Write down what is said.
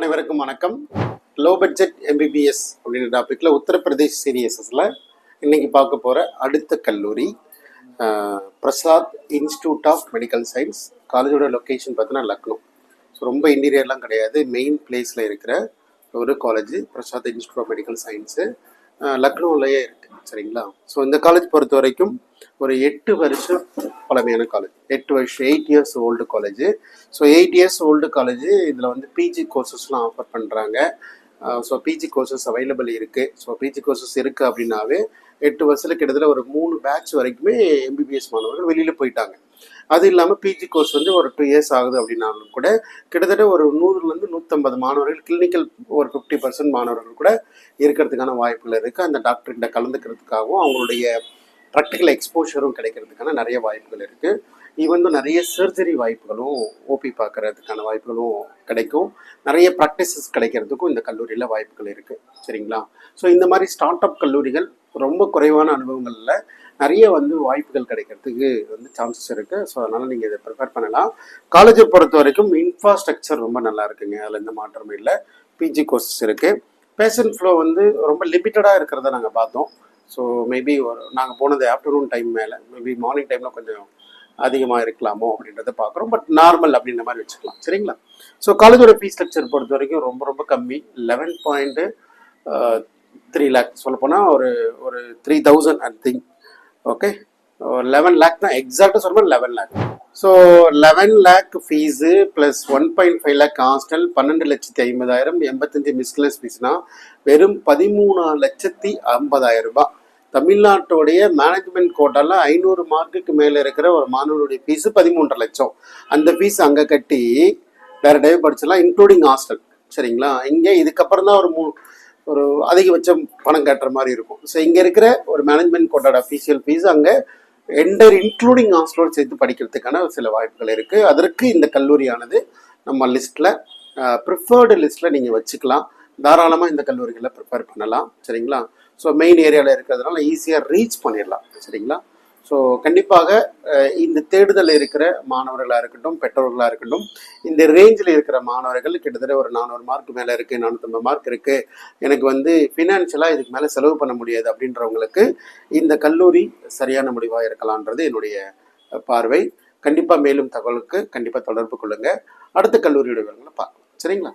அனைவருக்கும் வணக்கம். Low budget MBBS அப்படின்ற டாப்பிக்கில் உத்தரப்பிரதேஷ் சீரியஸஸில் இன்றைக்கி பார்க்க போகிற அடுத்த கல்லூரி Prasad institute of medical science. காலேஜோட லொக்கேஷன் பார்த்தீங்கன்னா லக்னோ. ஸோ ரொம்ப இன்டீரியர்லாம் கிடையாது, மெயின் பிளேஸில் இருக்கிற ஒரு college Prasad institute of medical science லக்னோவிலேயே இருக்குது. சரிங்களா? ஸோ இந்த காலேஜ் பொறுத்த வரைக்கும் ஒரு 8 வருஷம் பழமையான college. 8 years old college. So 8 years old college. இதில் வந்து பிஜி கோர்சஸ்லாம் ஆஃபர் பண்ணுறாங்க. ஸோ பிஜி கோர்சஸ் அவைலபிள் இருக்குது. ஸோ பிஜி கோர்சஸ் இருக்குது அப்படின்னாவே 8 வருஷத்தில் கிட்டத்தட்ட ஒரு 3 பேட்ச் வரைக்குமே எம்பிபிஎஸ் மாணவர்கள் வெளியில் போயிட்டாங்க. அது இல்லாமல் பிஜி கோர்ஸ் வந்து ஒரு 2 இயர்ஸ் ஆகுது அப்படின்னாலும் கூட கிட்டத்தட்ட ஒரு 100லேருந்து 150 மாணவர்கள், கிளினிக்கல் ஒரு 50% மாணவர்கள் கூட இருக்கிறதுக்கான வாய்ப்புகள் இருக்குது. அந்த டாக்டர்கிட்ட கலந்துக்கிறதுக்காகவும் அவங்களுடைய ப்ராக்டிக்கல் எக்ஸ்போஷரும் கிடைக்கிறதுக்கான நிறைய வாய்ப்புகள் இருக்குது. ஈவன் நிறைய சர்ஜரி வாய்ப்புகளும், ஓபி பார்க்கறதுக்கான வாய்ப்புகளும் கிடைக்கும். நிறைய ப்ராக்டிசஸ் கிடைக்கிறதுக்கும் இந்த கல்லூரியில் வாய்ப்புகள் இருக்குது. சரிங்களா? ஸோ இந்த மாதிரி ஸ்டார்ட் அப் கல்லூரிகள் ரொம்ப குறைவான அனுபவங்களில் நிறைய வாய்ப்புகள் கிடைக்கிறதுக்கு சான்சஸ் இருக்குது. ஸோ அதனால் நீங்கள் இதை ப்ரிப்பேர் பண்ணலாம். காலேஜை பொறுத்த வரைக்கும் இன்ஃப்ராஸ்ட்ரக்சர் ரொம்ப நல்லா இருக்குங்க, அதில் எந்த மாற்றமும் இல்லை. பிஜி கோர்சஸ் இருக்குது. பேஷண்ட் ஃப்ளோ ரொம்ப லிமிட்டடாக இருக்கிறத நாங்கள் பார்த்தோம். ஸோ மேபி நாங்கள் போனது ஆஃப்டர்நூன் டைம் மேலே, மேபி மார்னிங் டைமில் கொஞ்சம் அதிகமாக இருக்கலாமோ அப்படின்றத பார்க்குறோம். பட் நார்மல் அப்படின்ற மாதிரி வச்சுக்கலாம். சரிங்களா? ஸோ காலேஜோட ஃபீஸ் ஸ்ட்ரக்சர் பொறுத்த வரைக்கும் ரொம்ப ரொம்ப கம்மி. 11.3 lakh சொல்லப்போனால் ஒரு 3000 ஐ திங்க். ஓகே, 11 lakh தான் எக்ஸாக்டாக சொல்லப்போனால் 11 lakh. So 11 lakh fees plus 1.5 lakh hostel, 12,50,000, 85 மிஸ்லஸ் ஃபீஸ்னால் வெறும் 13,50,000 ரூபாய். தமிழ்நாட்டுடைய மேனேஜ்மெண்ட் கோட்டாவில் 500 மார்க்குக்கு மேலே இருக்கிற ஒரு மாணவனுடைய ஃபீஸு 13.5 லட்சம். அந்த ஃபீஸ் அங்கே கட்டி டேரக்டாகவே படிச்சிடலாம், இன்க்ளூடிங் ஹாஸ்டல். சரிங்களா? இங்கே இதுக்கப்புறம் தான் ஒரு அதிகபட்சம் பணம் கட்டுற மாதிரி இருக்கும். ஸோ இங்கே இருக்கிற ஒரு மேனேஜ்மெண்ட் கோட்டாட அஃபீஷியல் ஃபீஸ் அங்கே இன்க்ளூடிங் ஹாஸ்டலோடு சேர்த்து படிக்கிறதுக்கான சில வாய்ப்புகள் இருக்குது. அதற்கு இந்த கல்லூரியானது நம்ம லிஸ்ட்டில் ப்ரிஃபர்டு லிஸ்ட்டில் நீங்கள் வச்சுக்கலாம். தாராளமாக இந்த கல்லூரிகளில் ப்ரிப்பேர் பண்ணலாம். சரிங்களா? ஸோ மெயின் ஏரியாவில் இருக்கிறதுனால ஈஸியாக ரீச் பண்ணிடலாம். சரிங்களா? ஸோ கண்டிப்பாக இந்த தேடுதல் இருக்கிற மாணவர்களாக இருக்கட்டும், பெற்றோர்களாக இருக்கட்டும், இந்த ரேஞ்சில் இருக்கிற மாணவர்கள் கிட்டத்தட்ட ஒரு 400 மார்க் மேலே இருக்குது, 450 மார்க் இருக்குது, எனக்கு ஃபினான்ஷியலாக இதுக்கு மேலே செலவு பண்ண முடியாது அப்படின்றவங்களுக்கு இந்த கல்லூரி சரியான முடிவாக இருக்கலான்றது என்னுடைய பார்வை. கண்டிப்பாக மேலும் தகவலுக்கு கண்டிப்பாக தொடர்பு கொள்ளுங்கள். அடுத்த கல்லூரியோட விவரங்களை பார்க்கலாம். சரிங்களா?